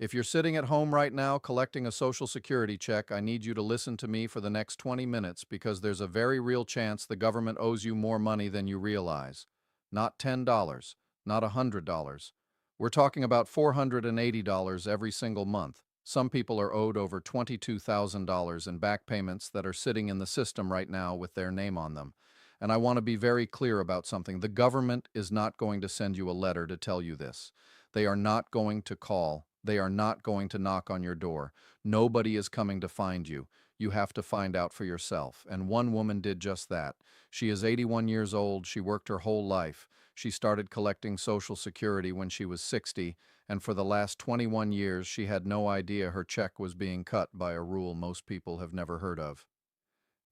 If you're sitting at home right now collecting a Social Security check, I need you to listen to me for the next 20 minutes because there's a very real chance the government owes you more money than you realize. Not $10, not $100. We're talking about $480 every single month. Some people are owed over $22,000 in back payments that are sitting in the system right now with their name on them. And I want to be very clear about something. The government is not going to send you a letter to tell you this. They are not going to call. They are not going to knock on your door. Nobody is coming to find you. You have to find out for yourself. And one woman did just that. She is 81 years old. She worked her whole life. She started collecting Social Security when she was 60, and for the last 21 years she had no idea her check was being cut by a rule most people have never heard of.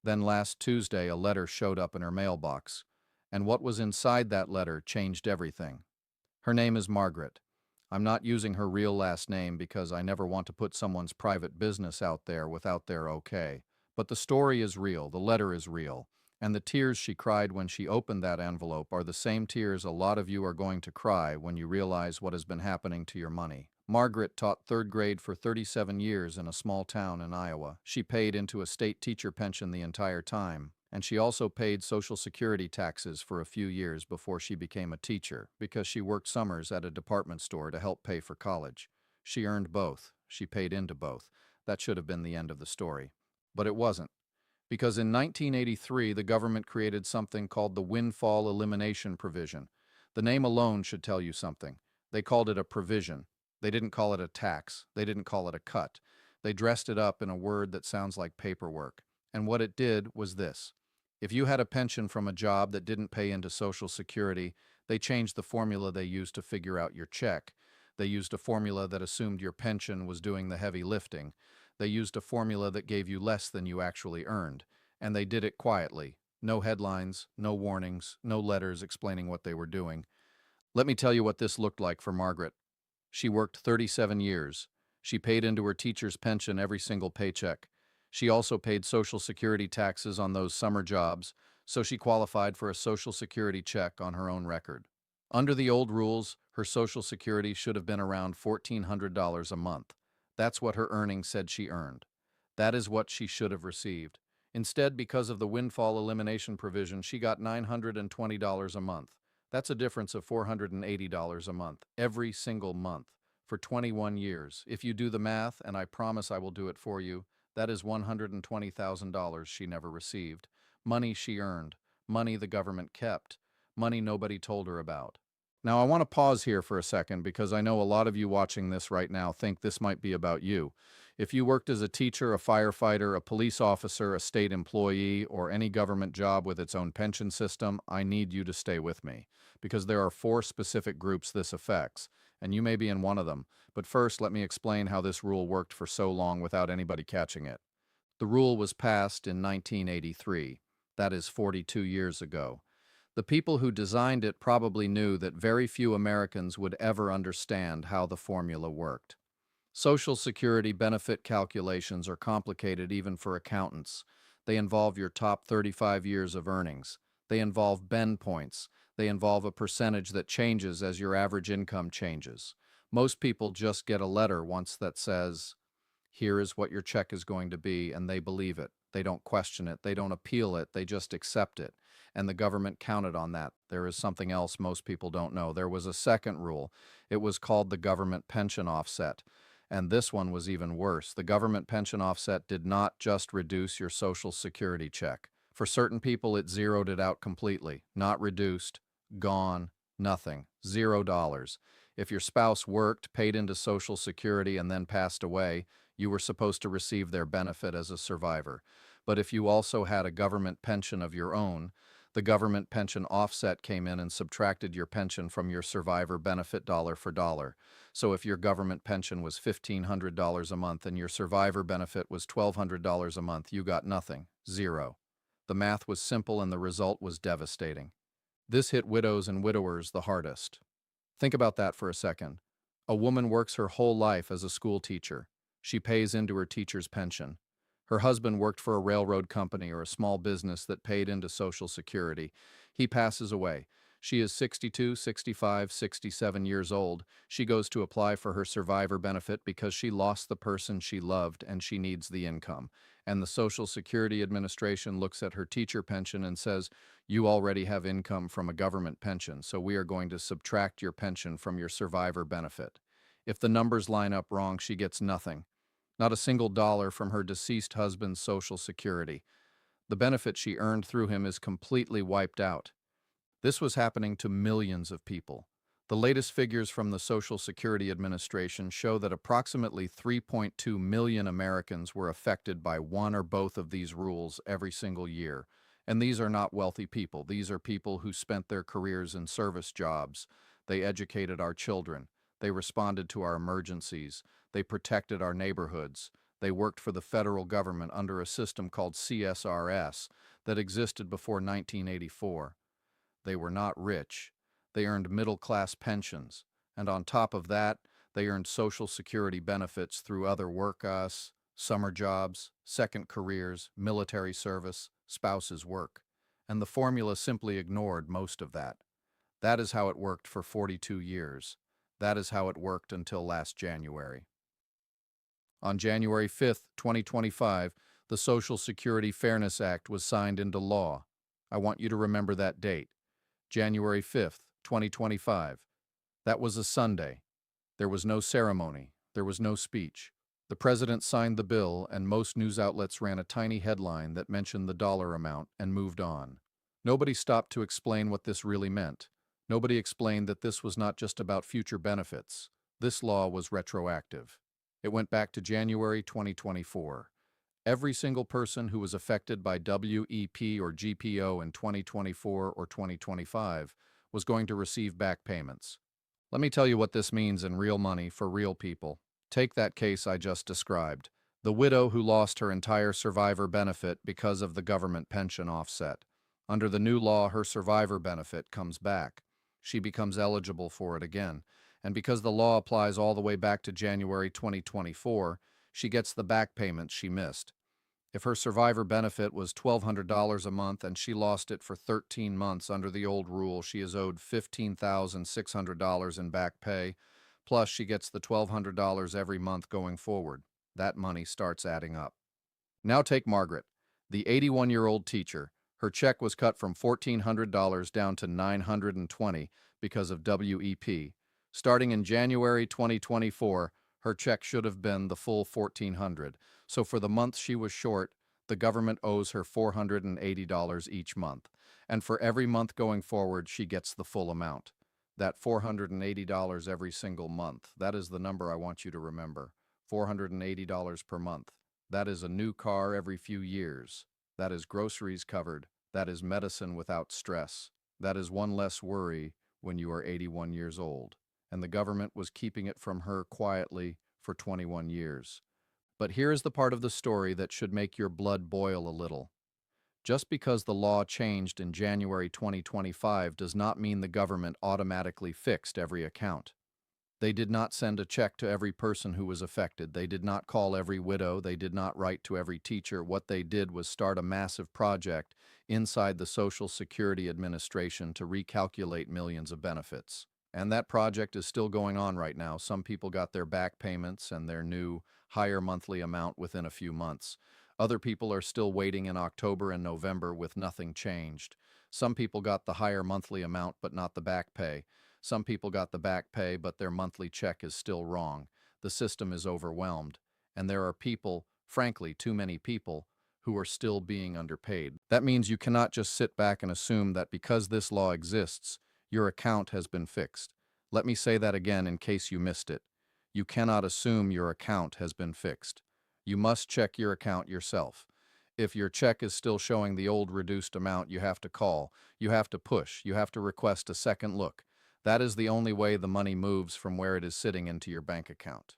Then last Tuesday a letter showed up in her mailbox, and what was inside that letter changed everything. Her name is Margaret. I'm not using her real last name because I never want to put someone's private business out there without their okay. But the story is real, the letter is real, and the tears she cried when she opened that envelope are the same tears a lot of you are going to cry when you realize what has been happening to your money. Margaret taught third grade for 37 years in a small town in Iowa. She paid into a state teacher pension the entire time, and she also paid Social Security taxes for a few years before she became a teacher because she worked summers at a department store to help pay for college. She earned both. She paid into both. That should have been the end of the story. But it wasn't. Because in 1983, the government created something called the Windfall Elimination Provision. The name alone should tell you something. They called it a provision. They didn't call it a tax. They didn't call it a cut. They dressed it up in a word that sounds like paperwork. And what it did was this. If you had a pension from a job that didn't pay into Social Security, they changed the formula they used to figure out your check. They used a formula that assumed your pension was doing the heavy lifting. They used a formula that gave you less than you actually earned. And they did it quietly. No headlines, no warnings, no letters explaining what they were doing. Let me tell you what this looked like for Margaret. She worked 37 years. She paid into her teacher's pension every single paycheck. She also paid Social Security taxes on those summer jobs, so she qualified for a Social Security check on her own record. Under the old rules, her Social Security should have been around $1,400 a month. That's what her earnings said she earned. That is what she should have received. Instead, because of the Windfall Elimination Provision, she got $920 a month. That's a difference of $480 a month, every single month, for 21 years. If you do the math, and I promise I will do it for you, that is $120,000 she never received. Money she earned, money the government kept, money nobody told her about. Now, I want to pause here for a second because I know a lot of you watching this right now think this might be about you. If you worked as a teacher, a firefighter, a police officer, a state employee, or any government job with its own pension system, I need you to stay with me because there are 4 specific groups this affects, and you may be in one of them. But first, let me explain how this rule worked for so long without anybody catching it. The rule was passed in 1983. That is 42 years ago. The people who designed it probably knew that very few Americans would ever understand how the formula worked. Social Security benefit calculations are complicated even for accountants. They involve your top 35 years of earnings. They involve bend points. They involve a percentage that changes as your average income changes. Most people just get a letter once that says, here is what your check is going to be, and they believe it. They don't question it. They don't appeal it. They just accept it. And the government counted on that. There is something else most people don't know. There was a second rule. It was called the government pension offset. And this one was even worse. The government pension offset did not just reduce your Social Security check. For certain people, it zeroed it out completely. Not reduced, gone, nothing, $0. If your spouse worked, paid into Social Security, and then passed away, you were supposed to receive their benefit as a survivor. But if you also had a government pension of your own, the government pension offset came in and subtracted your pension from your survivor benefit dollar for dollar. So if your government pension was $1,500 a month and your survivor benefit was $1,200 a month, you got nothing, zero. The math was simple and the result was devastating. This hit widows and widowers the hardest. Think about that for a second. A woman works her whole life as a school teacher. She pays into her teacher's pension. Her husband worked for a railroad company or a small business that paid into Social Security. He passes away. She is 62, 65, 67 years old. She goes to apply for her survivor benefit because she lost the person she loved and she needs the income. And the Social Security Administration looks at her teacher pension and says, you already have income from a government pension, so we are going to subtract your pension from your survivor benefit. If the numbers line up wrong, she gets nothing. Not a single dollar from her deceased husband's Social Security. The benefit she earned through him is completely wiped out. This was happening to millions of people. The latest figures from the Social Security Administration show that approximately 3.2 million Americans were affected by one or both of these rules every single year. And these are not wealthy people. These are people who spent their careers in service jobs. They educated our children. They responded to our emergencies. They protected our neighborhoods. They worked for the federal government under a system called CSRS that existed before 1984. They were not rich. They earned middle-class pensions. And on top of that, they earned Social Security benefits through other work, summer jobs, second careers, military service, spouse's work. And the formula simply ignored most of that. That is how it worked for 42 years. That is how it worked until last January. On January 5, 2025, the Social Security Fairness Act was signed into law. I want you to remember that date. January 5th, 2025. That was a Sunday. There was no ceremony. There was no speech. The president signed the bill, and most news outlets ran a tiny headline that mentioned the dollar amount and moved on. Nobody stopped to explain what this really meant. Nobody explained that this was not just about future benefits. This law was retroactive. It went back to January 2024. Every single person who was affected by WEP or GPO in 2024 or 2025 was going to receive back payments. Let me tell you what this means in real money for real people. Take that case I just described. The widow who lost her entire survivor benefit because of the government pension offset. Under the new law, her survivor benefit comes back. She becomes eligible for it again. And because the law applies all the way back to January 2024, she gets the back payments she missed. If her survivor benefit was $1,200 a month and she lost it for 13 months under the old rule, she is owed $15,600 in back pay, plus she gets the $1,200 every month going forward. That money starts adding up. Now take Margaret, the 81-year-old teacher. Her check was cut from $1,400 down to $920 because of WEP. Starting in January 2024, her check should have been the full $1,400. So for the month she was short, the government owes her $480 each month. And for every month going forward, she gets the full amount. That $480 every single month, that is the number I want you to remember. $480 per month. That is a new car every few years. That is groceries covered. That is medicine without stress. That is one less worry when you are 81 years old. And the government was keeping it from her quietly for 21 years. But here is the part of the story that should make your blood boil a little. Just because the law changed in January 2025 does not mean the government automatically fixed every account. They did not send a check to every person who was affected. They did not call every widow. They did not write to every teacher. What they did was start a massive project inside the Social Security Administration to recalculate millions of benefits. And that project is still going on right now. Some people got their back payments and their new higher monthly amount within a few months. Other people are still waiting in October and November with nothing changed. Some people got the higher monthly amount but not the back pay. Some people got the back pay but their monthly check is still wrong. The system is overwhelmed. And there are people, frankly too many people, who are still being underpaid. That means you cannot just sit back and assume that because this law exists, your account has been fixed. Let me say that again in case you missed it. You cannot assume your account has been fixed. You must check your account yourself. If your check is still showing the old reduced amount, you have to call, you have to push, you have to request a second look. That is the only way the money moves from where it is sitting into your bank account.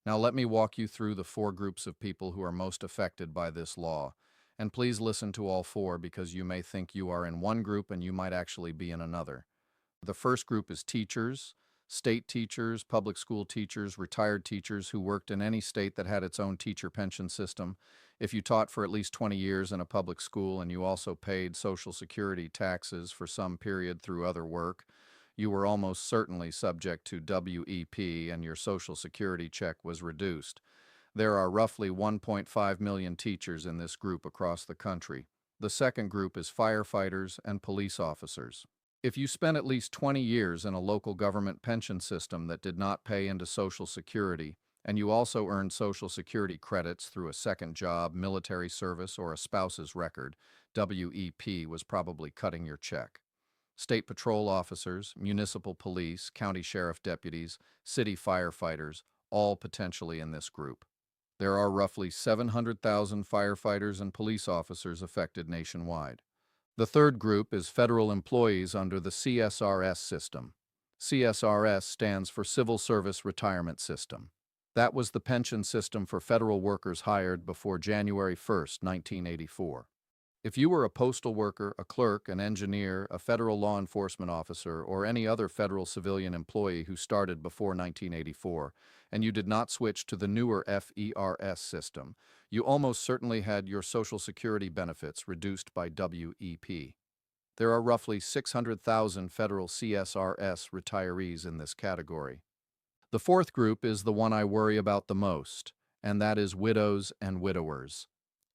Now let me walk you through the 4 groups of people who are most affected by this law. And please listen to all 4 because you may think you are in one group and you might actually be in another. The first group is teachers, State teachers, public school teachers, retired teachers who worked in any state that had its own teacher pension system. If you taught for at least 20 years in a public school and you also paid Social Security taxes for some period through other work, you were almost certainly subject to WEP and your Social Security check was reduced. There are roughly 1.5 million teachers in this group across the country. The second group is firefighters and police officers. If you spent at least 20 years in a local government pension system that did not pay into Social Security, and you also earned Social Security credits through a second job, military service, or a spouse's record, WEP was probably cutting your check. State patrol officers, municipal police, county sheriff deputies, city firefighters, all potentially in this group. There are roughly 700,000 firefighters and police officers affected nationwide. The third group is federal employees under the CSRS system. CSRS stands for Civil Service Retirement System. That was the pension system for federal workers hired before January 1st, 1984. If you were a postal worker, a clerk, an engineer, a federal law enforcement officer, or any other federal civilian employee who started before 1984, and you did not switch to the newer FERS system, you almost certainly had your Social Security benefits reduced by WEP. There are roughly 600,000 federal CSRS retirees in this category. The fourth group is the one I worry about the most, and that is widows and widowers.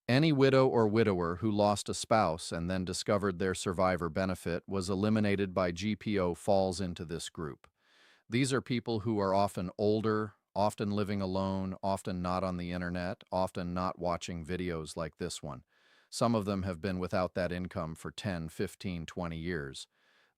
Any widow or widower who lost a spouse and then discovered their survivor benefit was eliminated by GPO falls into this group. These are people who are often older, often living alone, often not on the internet, often not watching videos like this one. Some of them have been without that income for 10, 15, 20 years.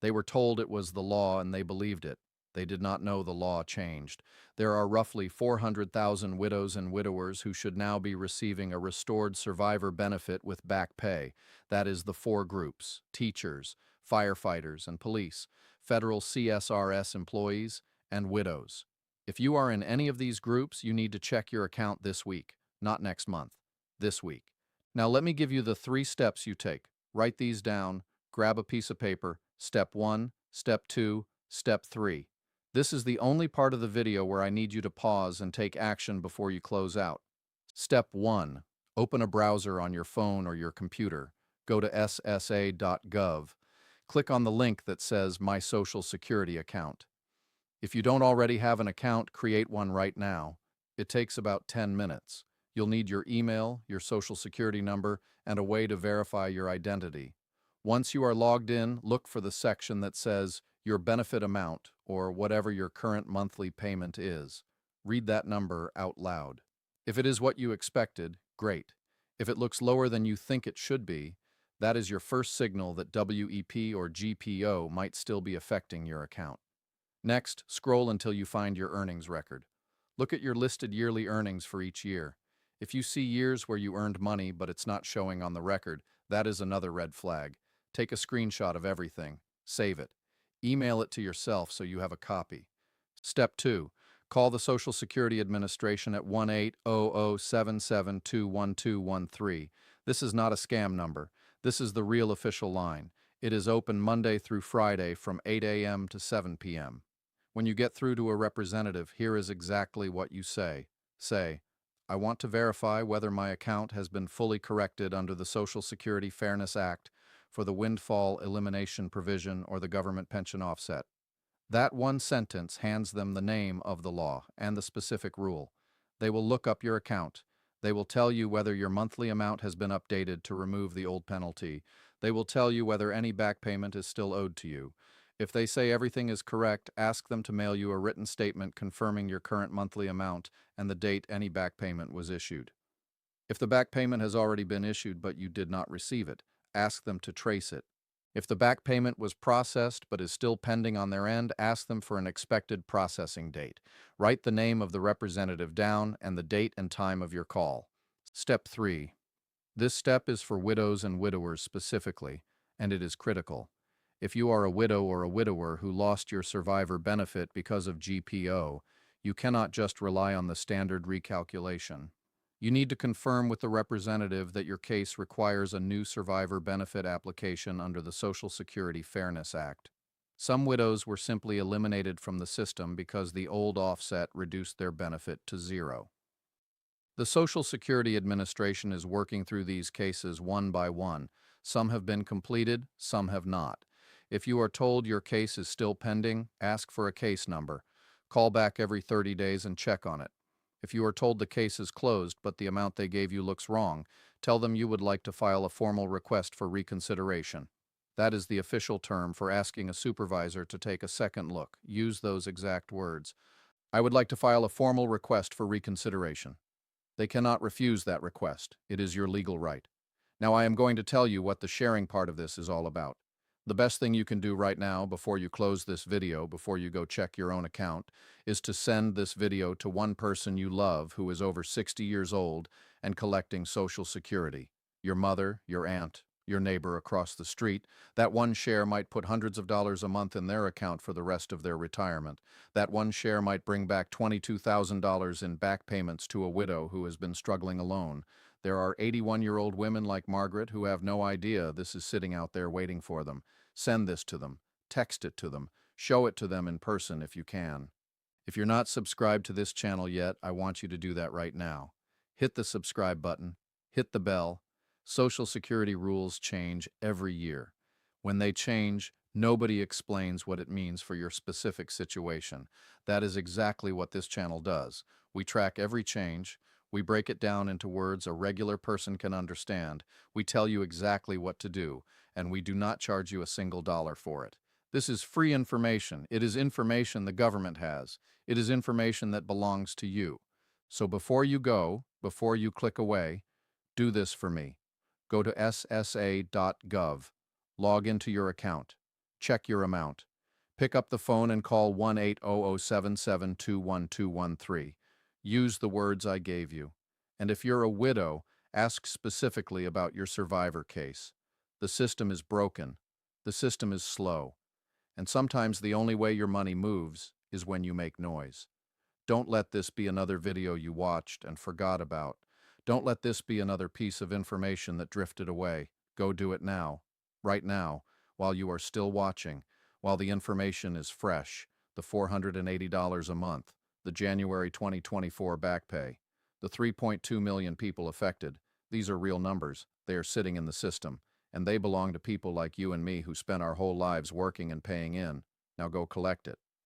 They were told it was the law and they believed it. They did not know the law changed. There are roughly 400,000 widows and widowers who should now be receiving a restored survivor benefit with back pay. That is the four groups: teachers, firefighters and police, federal CSRS employees, and widows. If you are in any of these groups, you need to check your account this week, not next month, this week. Now let me give you the 3 steps you take. Write these down, grab a piece of paper. Step 1, Step 2, Step 3. This is the only part of the video where I need you to pause and take action before you close out. Step 1. Open a browser on your phone or your computer. Go to ssa.gov. Click on the link that says My Social Security Account. If you don't already have an account, create one right now. It takes about 10 minutes. You'll need your email, your Social Security number, and a way to verify your identity. Once you are logged in, look for the section that says your benefit amount, or whatever your current monthly payment is. Read that number out loud. If it is what you expected, great. If it looks lower than you think it should be, that is your first signal that WEP or GPO might still be affecting your account. Next, scroll until you find your earnings record. Look at your listed yearly earnings for each year. If you see years where you earned money but it's not showing on the record, that is another red flag. Take a screenshot of everything. Save it. Email it to yourself so you have a copy. Step 2. Call the Social Security Administration at 1-800-772-1213. This is not a scam number. This is the real official line. It is open Monday through Friday from 8 a.m. to 7 p.m. When you get through to a representative, here is exactly what you say. Say, I want to verify whether my account has been fully corrected under the Social Security Fairness Act for the Windfall Elimination Provision or the government pension offset. That one sentence hands them the name of the law and the specific rule. They will look up your account. They will tell you whether your monthly amount has been updated to remove the old penalty. They will tell you whether any back payment is still owed to you. If they say everything is correct, ask them to mail you a written statement confirming your current monthly amount and the date any back payment was issued. If the back payment has already been issued but you did not receive it, ask them to trace it. If the back payment was processed but is still pending on their end, ask them for an expected processing date. Write the name of the representative down and the date and time of your call. Step 3. This step is for widows and widowers specifically, and it is critical. If you are a widow or a widower who lost your survivor benefit because of GPO, you cannot just rely on the standard recalculation. You need to confirm with the representative that your case requires a new survivor benefit application under the Social Security Fairness Act. Some widows were simply eliminated from the system because the old offset reduced their benefit to zero. The Social Security Administration is working through these cases one by one. Some have been completed, some have not. If you are told your case is still pending, ask for a case number. Call back every 30 days and check on it. If you are told the case is closed but the amount they gave you looks wrong, tell them you would like to file a formal request for reconsideration. That is the official term for asking a supervisor to take a second look. Use those exact words. I would like to file a formal request for reconsideration. They cannot refuse that request. It is your legal right. Now I am going to tell you what the sharing part of this is all about. The best thing you can do right now before you close this video, before you go check your own account, is to send this video to one person you love who is over 60 years old and collecting Social Security. Your mother, your aunt, your neighbor across the street. That one share might put hundreds of dollars a month in their account for the rest of their retirement. That one share might bring back $22,000 in back payments to a widow who has been struggling alone. There are 81-year-old women like Margaret who have no idea this is sitting out there waiting for them. Send this to them. Text it to them. Show it to them in person if you can. If you're not subscribed to this channel yet, I want you to do that right now. Hit the subscribe button. Hit the bell. Social Security rules change every year. When they change, nobody explains what it means for your specific situation. That is exactly what this channel does. We track every change. We break it down into words a regular person can understand. We tell you exactly what to do, and we do not charge you a single dollar for it. This is free information. It is information the government has. It is information that belongs to you. So before you go, before you click away, do this for me. Go to ssa.gov. Log into your account. Check your amount. Pick up the phone and call 1-800-77-21213. Use the words I gave you. And if you're a widow, ask specifically about your survivor case. The system is broken. The system is slow. And sometimes the only way your money moves is when you make noise. Don't let this be another video you watched and forgot about. Don't let this be another piece of information that drifted away. Go do it now, right now, while you are still watching, while the information is fresh, the $480 a month, the January 2024 back pay, the 3.2 million people affected. These are real numbers. They are sitting in the system, and they belong to people like you and me who spent our whole lives working and paying in. Now go collect it.